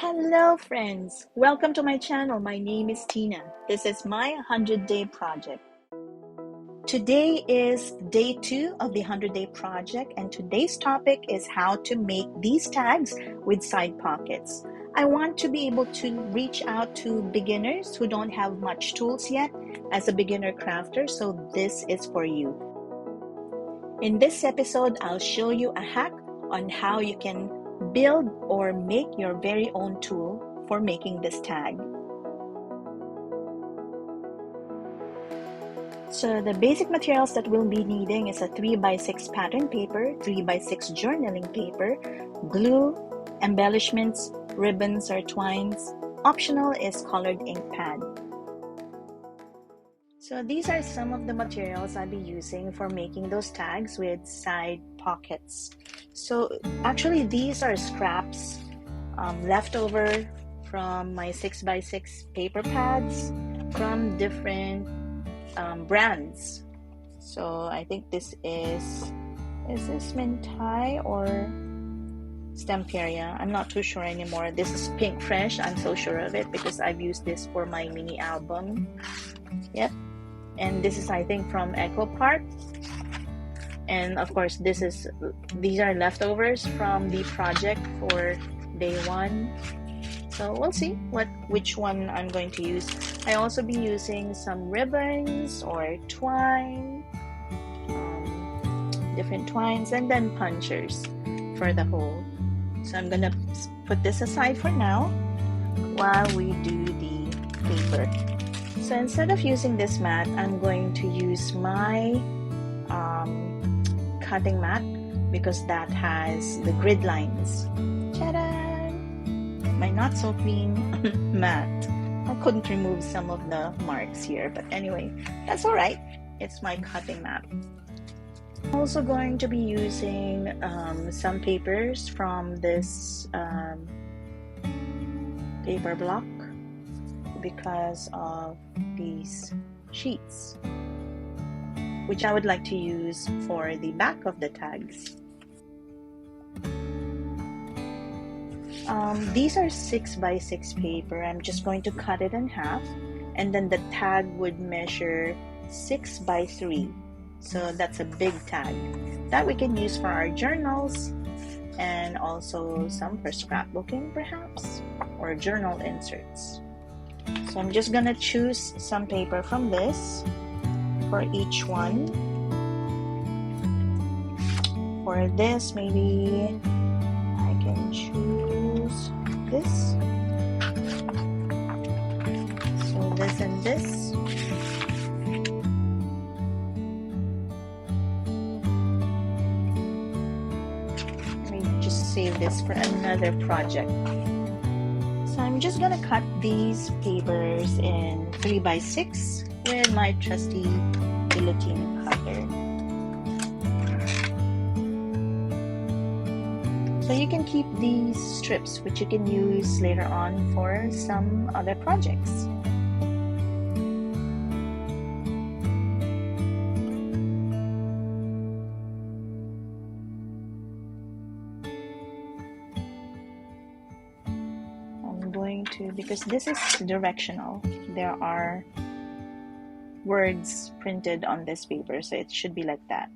Hello friends, welcome to my channel. My name is Tina. This is my 100-day project. Today is day 2 of the 100-day project, and today's topic is how to make these tags with side pockets. I want to be able to reach out to beginners who don't have much tools yet as a beginner crafter, so this is for you. In this episode, I'll show you a hack on how you can build or make your very own tool for making this tag. So the basic materials that we'll be needing is a 3x6 pattern paper, 3x6 journaling paper, glue, embellishments, ribbons or twines. Optional is colored ink pad. So these are some of the materials I'll be using for making those tags with side pockets. So actually these are scraps left over from my 6x6 paper pads from different brands. So I think this is this Mintai or Stemperia? I'm not too sure anymore. This is Pink Fresh. I'm so sure of it because I've used this for my mini album. Yep. And this is, I think, from Echo Park. And of course, these are leftovers from the project for day 1. So we'll see which one I'm going to use. I also be using some ribbons or twine, different twines, and then punchers for the hole. So I'm gonna put this aside for now while we do the paper. So instead of using this mat, I'm going to use my cutting mat because that has the grid lines. Ta-da! My not so clean mat. I couldn't remove some of the marks here, but anyway, that's all right. It's my cutting mat. I'm also going to be using some papers from this paper block because of these sheets, which I would like to use for the back of the tags. These are 6x6 paper. I'm just going to cut it in half, and then the tag would measure 6x3. So that's a big tag that we can use for our journals and also some for scrapbooking perhaps, or journal inserts. So I'm just gonna choose some paper from this for each one. For this, maybe I can choose this. So this and this. Let me just save this for another project. So I'm just gonna cut these papers in 3x6 with my trusty guillotine cutter. So you can keep these strips, which you can use later on for some other projects. Because this is directional, there are words printed on this paper, so it should be like that.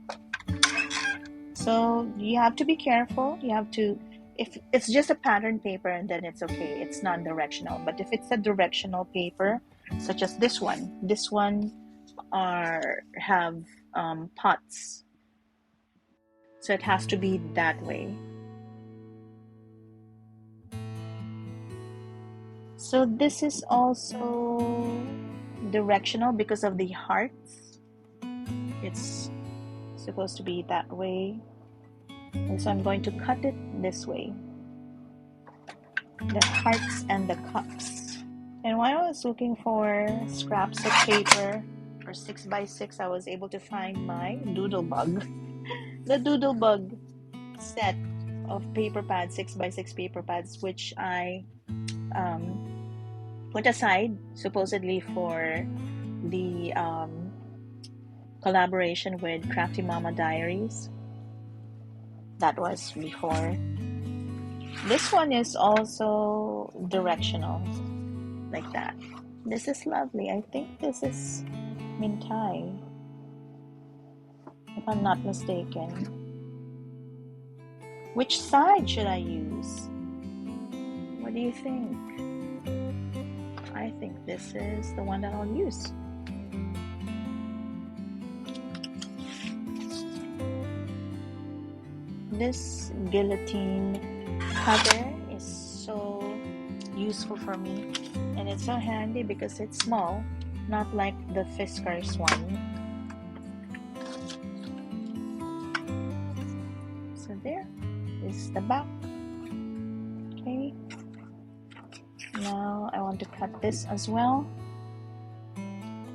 So you have to be careful. You have to, if it's just a pattern paper, and then it's okay, it's non-directional. But if it's a directional paper, such as this one have pots, so it has to be that way. So this is also directional because of the hearts. It's supposed to be that way. And so I'm going to cut it this way. The hearts and the cups. And while I was looking for scraps of paper for 6x6, I was able to find my Doodlebug. The Doodlebug set of paper pads, 6x6 paper pads, which I put aside supposedly for the collaboration with Crafty Mama Diaries. That was before. This one is also directional, like that. This is lovely. I think this is Mintai, if I'm not mistaken. Which side should I use? What do you think? I think this is the one that I'll use. This guillotine cutter is so useful for me, and it's so handy because it's small, not like the Fiskars one. So there is the back. Okay, now I want to cut this as well.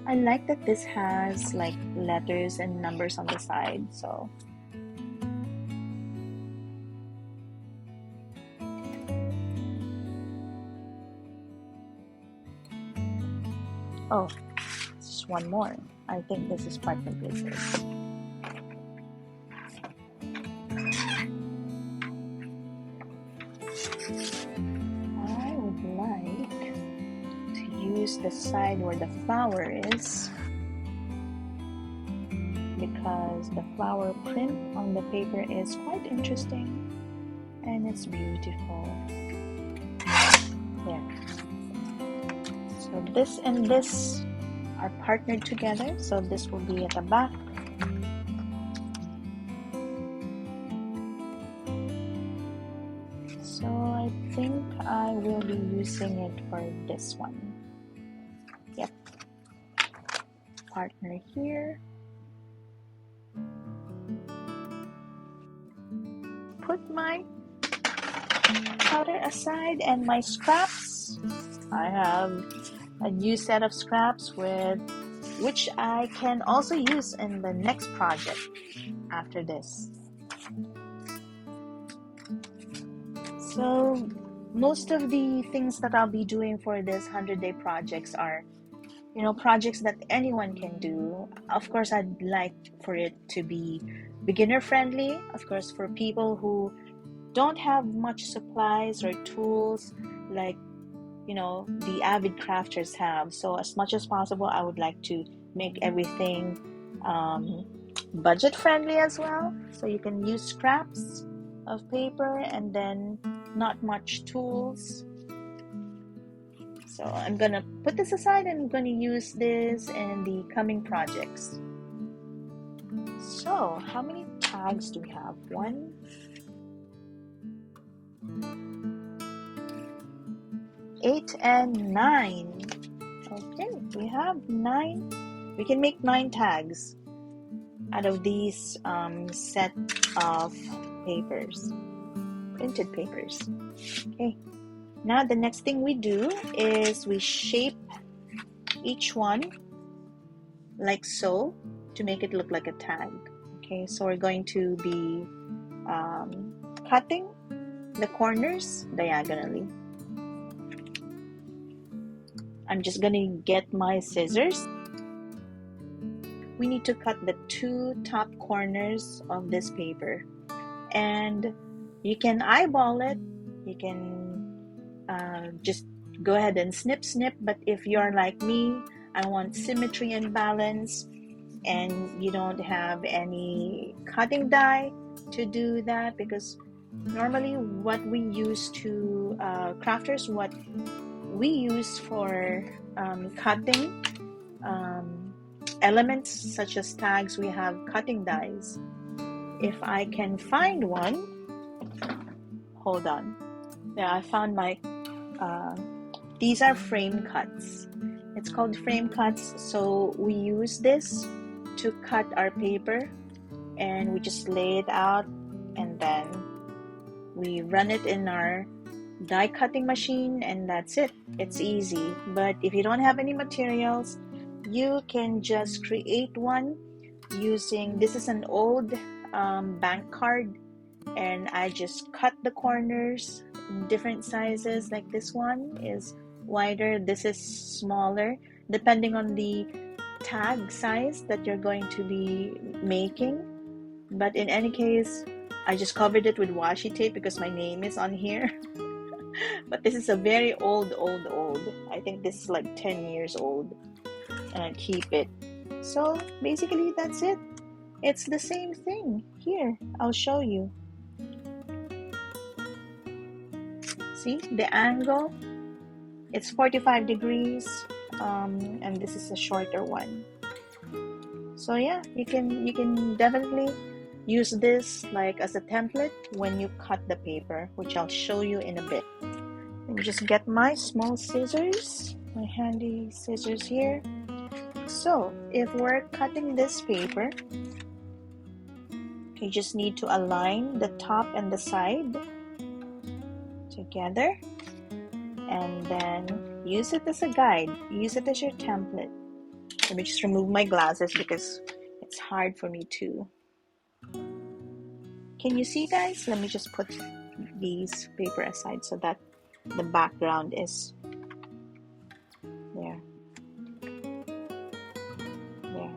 I like that this has like letters and numbers on the side, so oh, just one more. I think this is Parkman Places. I would like to use the side where the flower is, because the flower print on the paper is quite interesting and it's beautiful. There. So this and this are partnered together, so this will be at the back. So I think I will be using it for this one. Yep. Partner here. Put my powder aside and my scraps. I have a new set of scraps which I can also use in the next project after this. So most of the things that I'll be doing for this 100-day projects are, projects that anyone can do. Of course, I'd like for it to be beginner friendly, of course, for people who don't have much supplies or tools like the avid crafters have. So as much as possible, I would like to make everything budget friendly as well, so you can use scraps of paper and then not much tools. So I'm gonna put this aside and I'm gonna use this in the coming projects. So how many tags do we have? 1, 8, and 9. Okay, we have 9. We can make 9 tags out of these set of papers, printed papers. Okay, now the next thing we do is we shape each one like so to make it look like a tag. Okay, so we're going to be cutting the corners diagonally. I'm just gonna get my scissors. We need to cut the 2 top corners of this paper, and you can eyeball it. You can just go ahead and snip, but if you're like me, I want symmetry and balance, and you don't have any cutting die to do that, because normally what we use to crafters, what we use for cutting elements such as tags, we have cutting dies. If I can find one, hold on. Yeah, I found my these are frame cuts. It's called frame cuts. So we use this to cut our paper, and we just lay it out, and then we run it in our die cutting machine, and that's it. It's easy. But if you don't have any materials, you can just create one using, this is an old bank card, and I just cut the corners in different sizes. Like this one is wider, this is smaller, depending on the tag size that you're going to be making. But in any case, I just covered it with washi tape because my name is on here. But this is a very old. I think this is like 10 years old. And I keep it. So basically that's it. It's the same thing. Here, I'll show you. See the angle? It's 45 degrees. And this is a shorter one. So yeah, you can definitely use this like as a template when you cut the paper, which I'll show you in a bit. Let me just get my small scissors, my handy scissors here. So if we're cutting this paper, you just need to align the top and the side together, and then use it as a guide, use it as your template. Let me just remove my glasses because it's hard for me to. Can you see, guys? Let me just put these paper aside so that the background is there. There,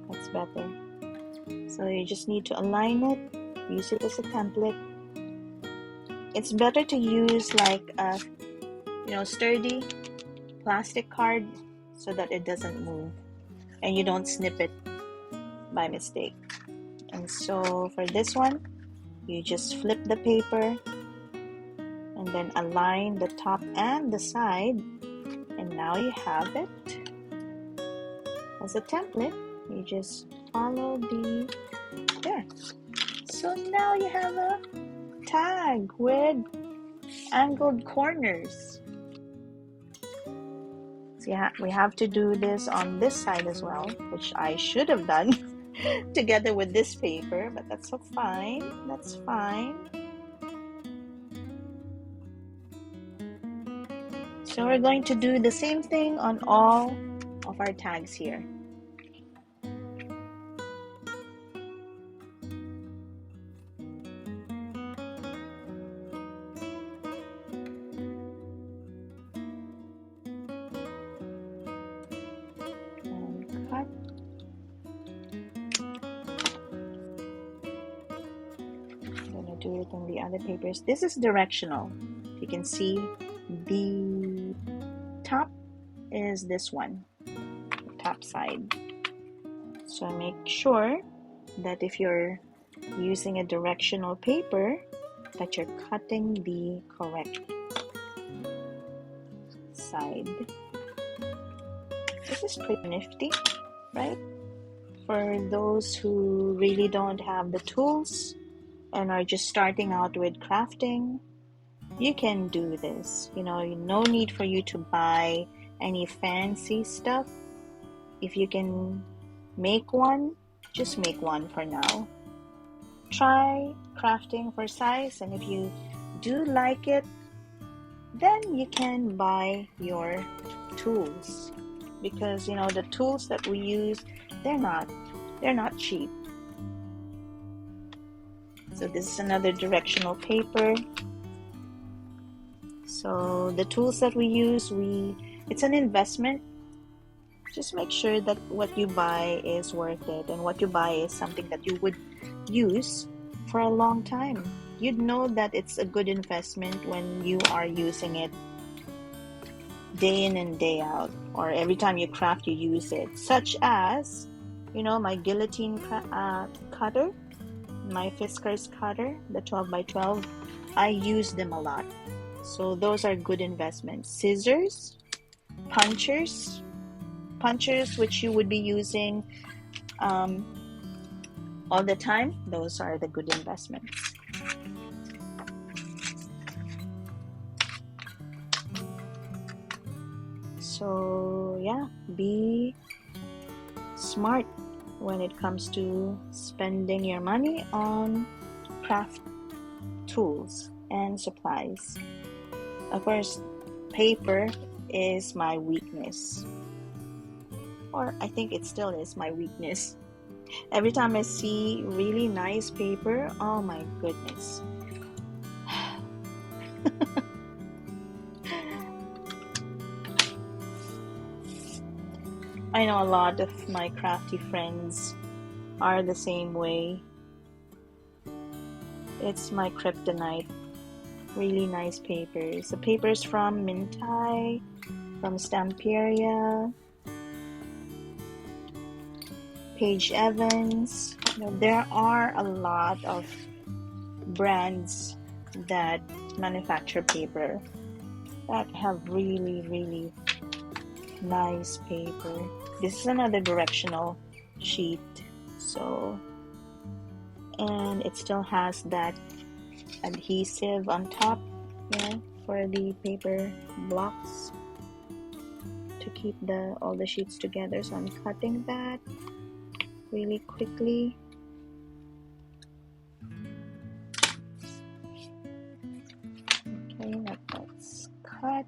that's better. So you just need to align it, use it as a template. It's better to use like a sturdy plastic card so that it doesn't move and you don't snip it by mistake. And so for this one, you just flip the paper and then align the top and the side, and now you have it as a template. You just follow there. So now you have a tag with angled corners. So yeah, we have to do this on this side as well, which I should have done together with this paper, but that's so fine. That's fine. So we're going to do the same thing on all of our tags here. And cut. I'm going to do it on the other papers. This is directional. You can see the top is this one, the top side. So make sure that if you're using a directional paper, that you're cutting the correct side. This is pretty nifty, right? For those who really don't have the tools and are just starting out with crafting, you can do this. No need for you to buy any fancy stuff. If you can make one, just make one for now. Try crafting for size, and if you do like it, then you can buy your tools, because the tools that we use, they're not cheap. So this is another directional paper. So the tools that we use, it's an investment. Just make sure that what you buy is worth it, and what you buy is something that you would use for a long time. You'd know that it's a good investment when you are using it day in and day out, or every time you craft you use it, such as my guillotine cutter, my Fiskars cutter, the 12x12. I use them a lot, so those are good investments. Scissors, punchers which you would be using all the time, those are the good investments. So yeah, be smart when it comes to spending your money on craft tools and supplies. Of course, paper is my weakness, or I think it still is my weakness. Every time I see really nice paper, oh my goodness. I know a lot of my crafty friends are the same way. It's my kryptonite. Really nice papers. The papers from Mintai, from Stamperia, Page Evans. You know, there are a lot of brands that manufacture paper that have really nice paper. This is another directional sheet, so, and it still has that adhesive on top, for the paper blocks to keep all the sheets together. So I'm cutting that really quickly. Okay, that's cut.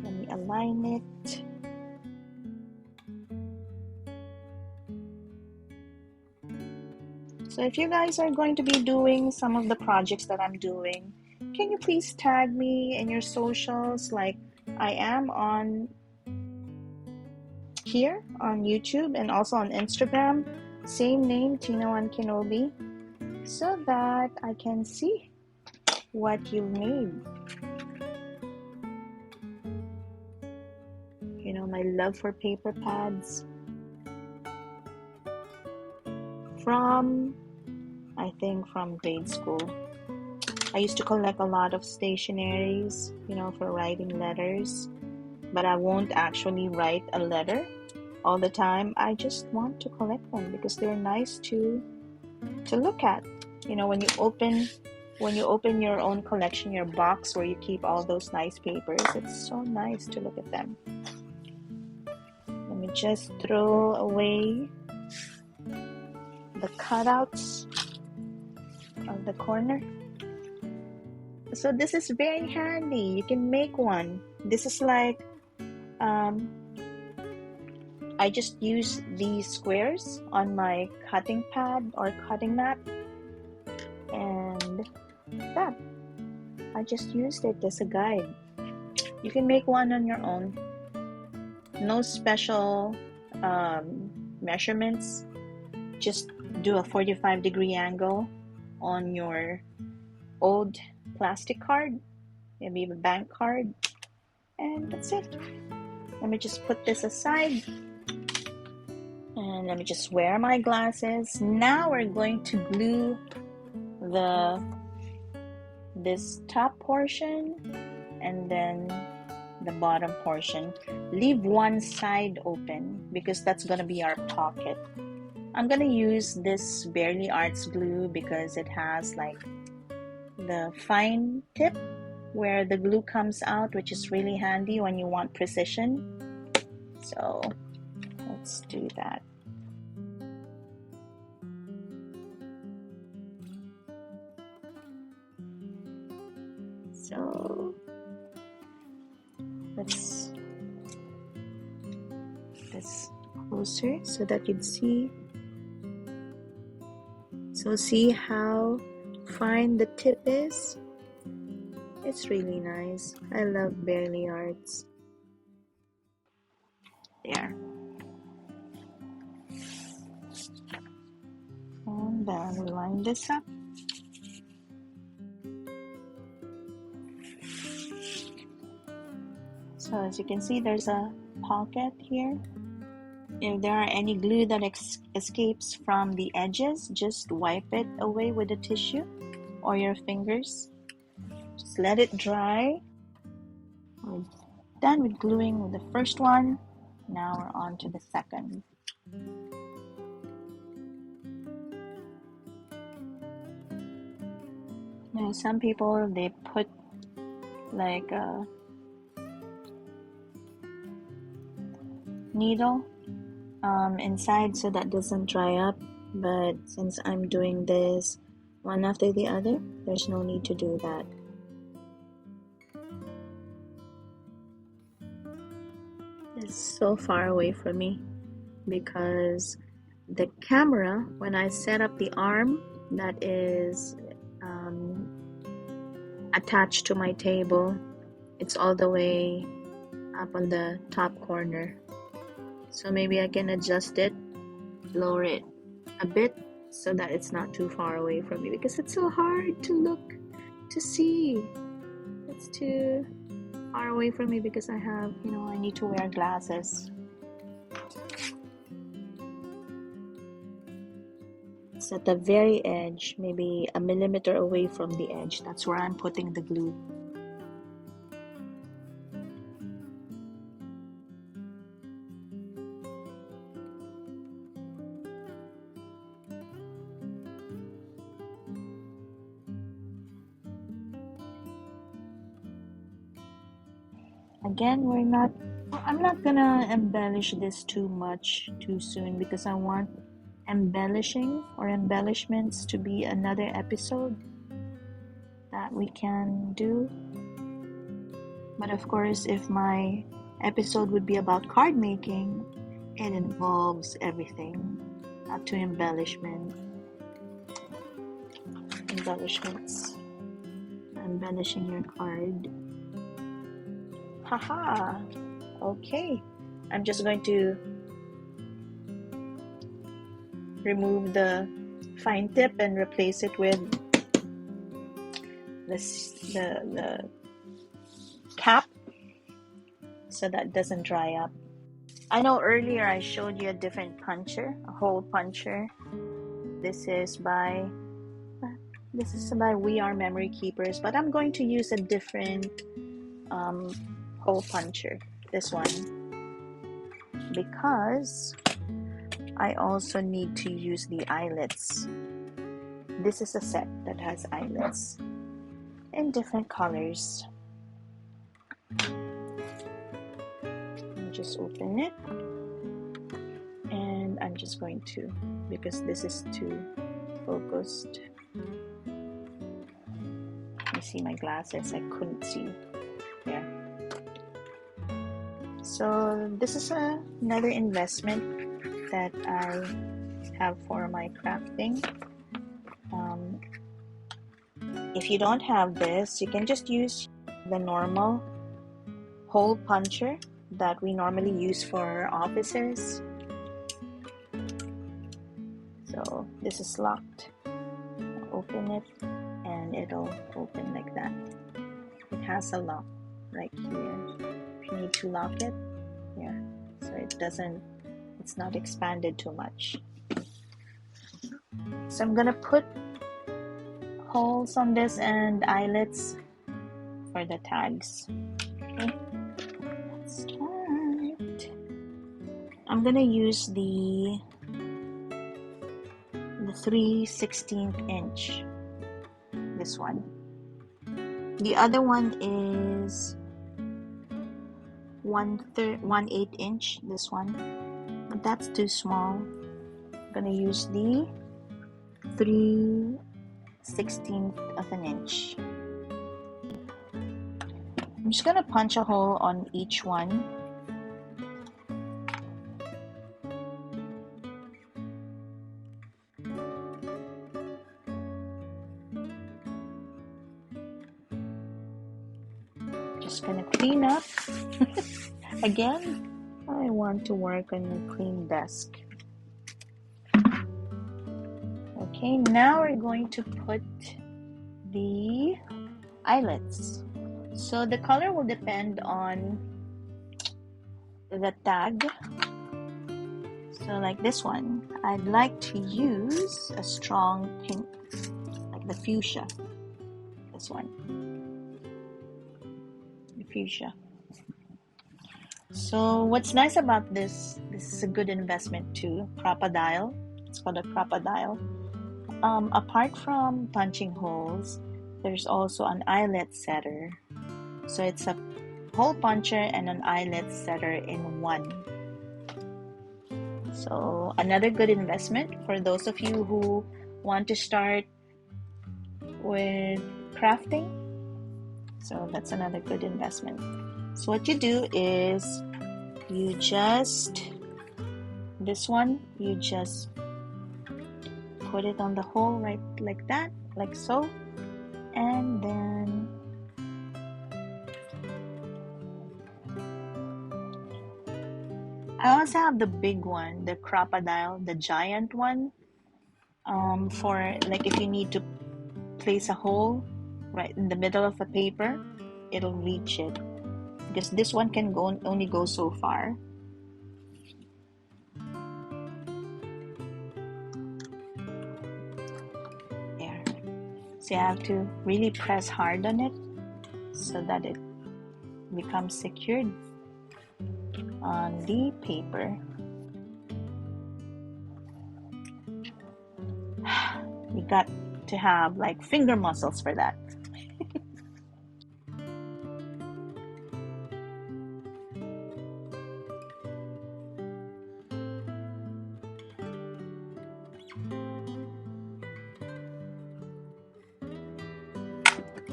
Let me align it. So if you guys are going to be doing some of the projects that I'm doing, can you please tag me in your socials? Like, I am on here on YouTube and also on Instagram, same name, Tina1 Kenobi, so that I can see what you made. You know, my love for paper pads from, I think, from grade school. I used to collect a lot of stationaries, for writing letters, but I won't actually write a letter all the time. I just want to collect them because they're nice to look at. When you open your own collection, your box where you keep all those nice papers, it's so nice to look at them. Let me just throw away the cutouts of the corner. So this is very handy. You can make one. This is like, I just use these squares on my cutting pad or cutting mat, and that, I just used it as a guide. You can make one on your own. No special measurements. Just do a 45-degree angle on your old plastic card, maybe a bank card, and that's it. Let me just put this aside, and let me just wear my glasses. Now we're going to glue this top portion and then the bottom portion. Leave one side open because that's gonna be our pocket. I'm gonna use this Bearly Arts glue because it has like the fine tip where the glue comes out, which is really handy when you want precision. So let's do that. So let's this closer so that you'd see. So see how fine the tip is? It's really nice. I love Bearly Arts. There. And then we line this up. So as you can see, there's a pocket here. If there are any glue that escapes from the edges, just wipe it away with a tissue or your fingers. Just let it dry. We're done with gluing with the first one. Now we're on to the second. Now some people, they put like a needle inside so that doesn't dry up, but since I'm doing this one after the other, there's no need to do that. It's so far away from me because the camera, when I set up the arm that is attached to my table, it's all the way up on the top corner. So maybe I can adjust it, lower it a bit so that it's not too far away from me, because it's so hard to look to see. It's too far away from me because I have, I need to wear glasses. It's at the very edge, maybe a millimeter away from the edge. That's where I'm putting the glue. Again, I'm not gonna embellish this too much too soon, because I want embellishing or embellishments to be another episode that we can do. But of course, if my episode would be about card making, it involves everything up to embellishments, embellishing your card. Haha. Okay, I'm just going to remove the fine tip and replace it with the cap so that it doesn't dry up. I know earlier I showed you a different puncher, a hole puncher. This is by We Are Memory Keepers, but I'm going to use a different hole puncher, this one, because I also need to use the eyelets. This is a set that has eyelets in different colors. Just open it, and I'm just going to, because this is too focused. You see my glasses, I couldn't see there. So this is another investment that I have for my crafting. If you don't have this, you can just use the normal hole puncher that we normally use for offices. So this is locked. Open it and it'll open like that. It has a lock right here. If you need to lock it, here, so it's not expanded too much. So I'm gonna put holes on this and eyelets for the tags. Okay, let's start. I'm gonna use the 3/16 inch, this one. The other one is 1/8 inch, this one, but that's too small. I'm gonna use the 3/16 of an inch. I'm just gonna punch a hole on each one. Just gonna clean up. Again, I want to work on a clean desk. Okay, now we're going to put the eyelets. So the color will depend on the tag. So like this one, I'd like to use a strong pink, like the fuchsia. This one, the fuchsia. So what's nice about this is a good investment too. Crop-A-Dile. It's called a Crop-A-Dile. Apart from punching holes, there's also an eyelet setter. So it's a hole puncher and an eyelet setter in one. So another good investment for those of you who want to start with crafting. So that's another good investment. So what you do is you just put it on the hole right like that, like so, and then I also have the big one, the Crop-A-Dile, the giant one. For like if you need to place a hole right in the middle of a paper, it'll reach it, because this one can only go so far. There. So you have to really press hard on it so that it becomes secured on the paper. You got to have like finger muscles for that.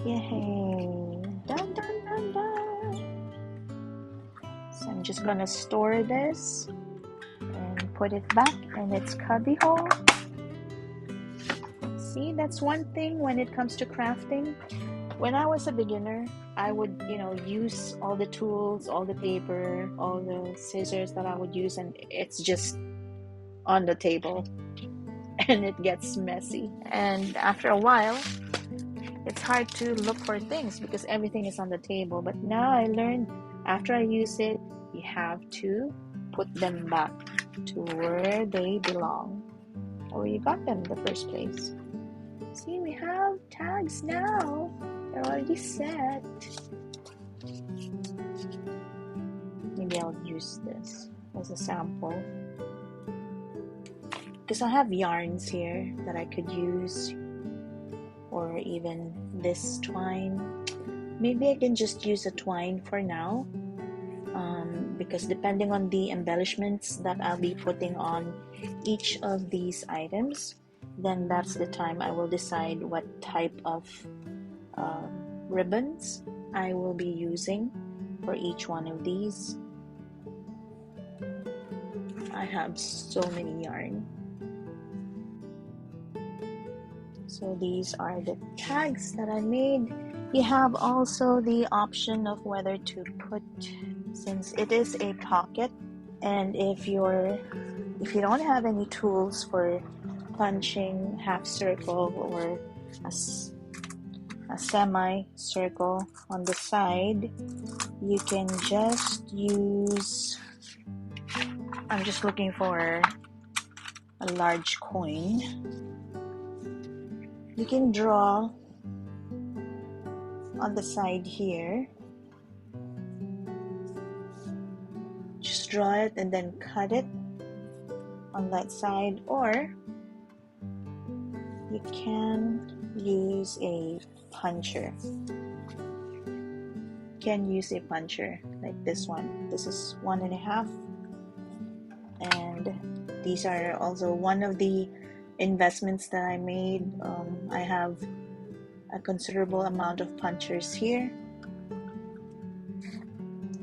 Yay! Dun dun dun dun! So I'm just gonna store this and put it back in its cubby hole. See, that's one thing when it comes to crafting. When I was a beginner, I would, use all the tools, all the paper, all the scissors that I would use, and it's just on the table and it gets messy. And after a while, it's hard to look for things because everything is on the table. But now I learned after I use it, you have to put them back to where they belong, or you got them in the first place. See, we have tags now. They're already set. Maybe I'll use this as a sample, because I have yarns here that I could use, or even this twine. Maybe I can just use a twine for now, because depending on the embellishments that I'll be putting on each of these items, then that's the time I will decide what type of ribbons I will be using for each one of these. I have so many yarn. So these are the tags that I made. You have also the option of whether to put, since it is a pocket, and if you don't have any tools for punching half circle or a semi-circle on the side, you can just use, I'm just looking for a large coin. You can draw on the side here. Just draw it and then cut it on that side, or you can use a puncher. You can use a puncher like this one. This is 1.5, and these are also one of the investments that I made. I have a considerable amount of punchers here.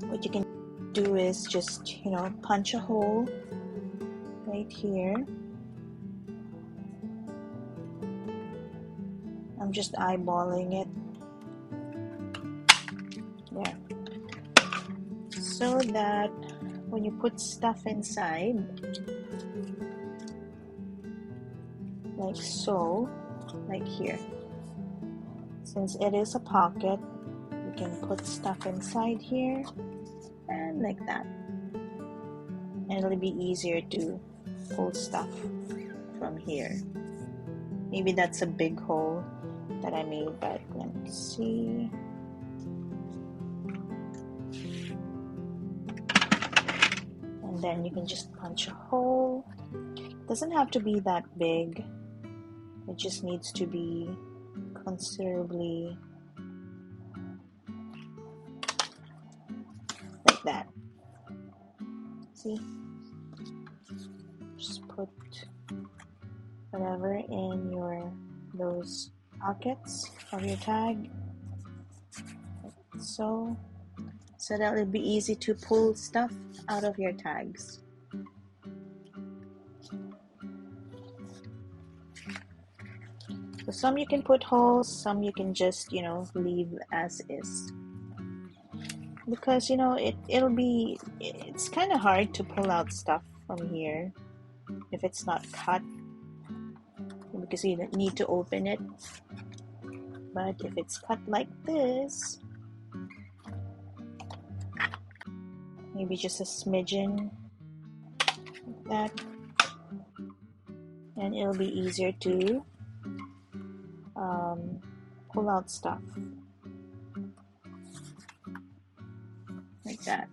What you can do is just, punch a hole right here. I'm just eyeballing it there, so that when you put stuff inside, like so, like here, since it is a pocket, you can put stuff inside here and like that, and it'll be easier to pull stuff from here. Maybe that's a big hole that I made, but let me see. And then you can just punch a hole. It doesn't have to be that big. It just needs to be considerably like that. See? Just put whatever in those pockets of your tag, like so that it'll be easy to pull stuff out of your tags. So some you can put holes, some you can just, leave as is. Because, it's kind of hard to pull out stuff from here if it's not cut. because you don't need to open it. But if it's cut like this, maybe just a smidgen like that, and it'll be easier to pull out stuff like that.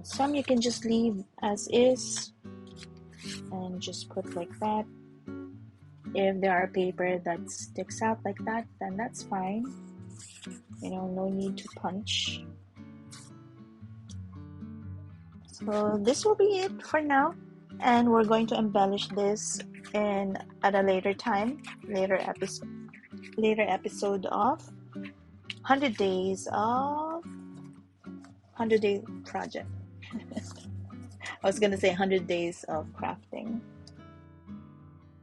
Some you can just leave as is and just put like that. If there are paper that sticks out like that, then that's fine. No need to punch. So this will be it for now, and we're going to embellish this at a later time, later episode of 100 days of 100 day project. I was gonna say 100 days of crafting.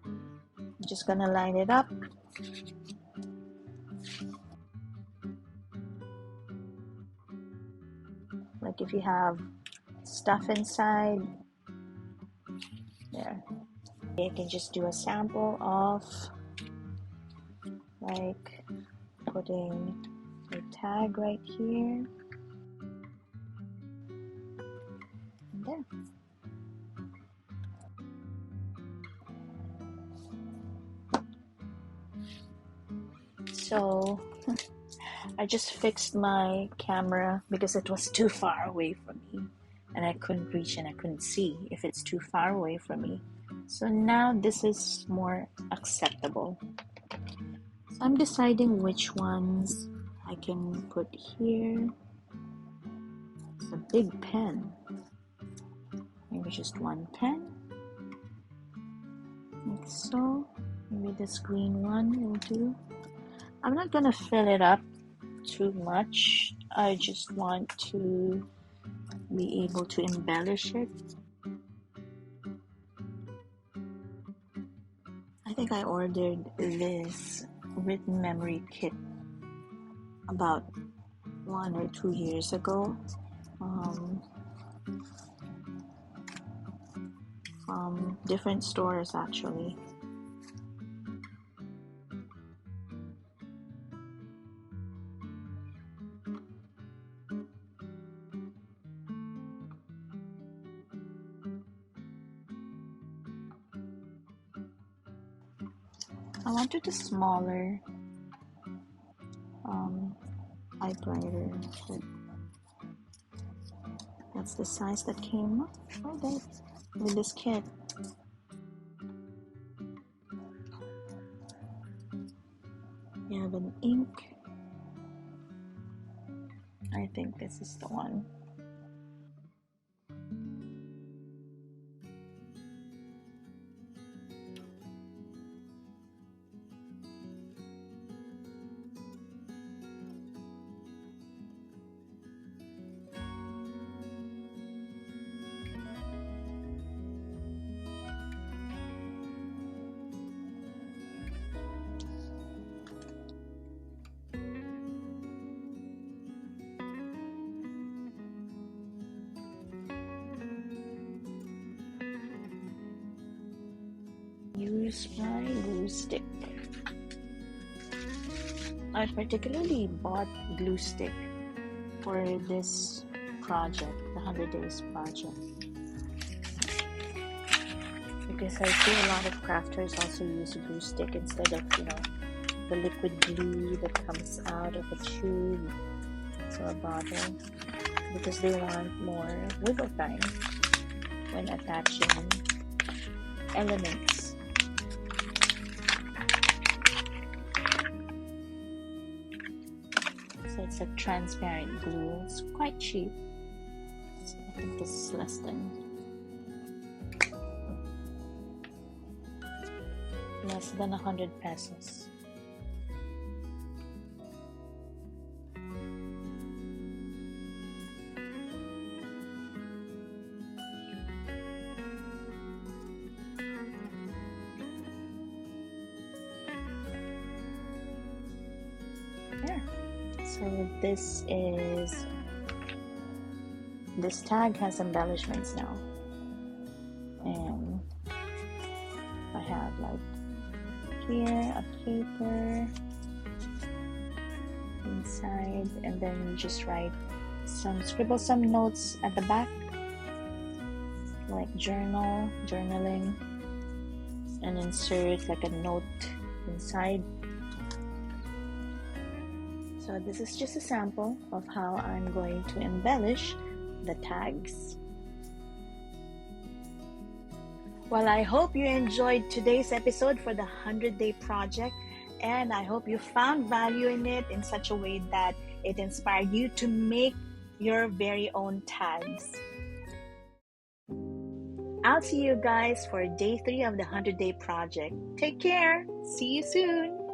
I'm just gonna line it up. Like if you have stuff inside there, you can just do a sample of like putting a tag right here and there. So I just fixed my camera because it was too far away from me and I couldn't reach and I couldn't see if it's too far away from me. So now this is more acceptable. So I'm deciding which ones I can put here. It's a big pen. Maybe just one pen. Like so. Maybe this green one will do. I'm not gonna fill it up too much. I just want to be able to embellish it. I think I ordered this written memory kit about 1 or 2 years ago from different stores actually. I wanted a smaller typewriter, but that's the size that came up with this kit. You have an ink. I think this is the one. Use my glue stick. I particularly bought glue stick for this project, the 100 days project, because I see a lot of crafters also use glue stick instead of the liquid glue that comes out of a tube or a bottle, because they want more wiggle time when attaching elements. So it's a transparent glue. It's quite cheap. So I think this is less than 100 pesos. There. So this tag has embellishments now, and have like here a paper inside, and then you just scribble some notes at the back, like journaling, and insert like a note inside. So this is just a sample of how I'm going to embellish the tags. Well, I hope you enjoyed today's episode for the 100-Day Project, and I hope you found value in it in such a way that it inspired you to make your very own tags. I'll see you guys for day 3 of the 100-Day Project. Take care. See you soon.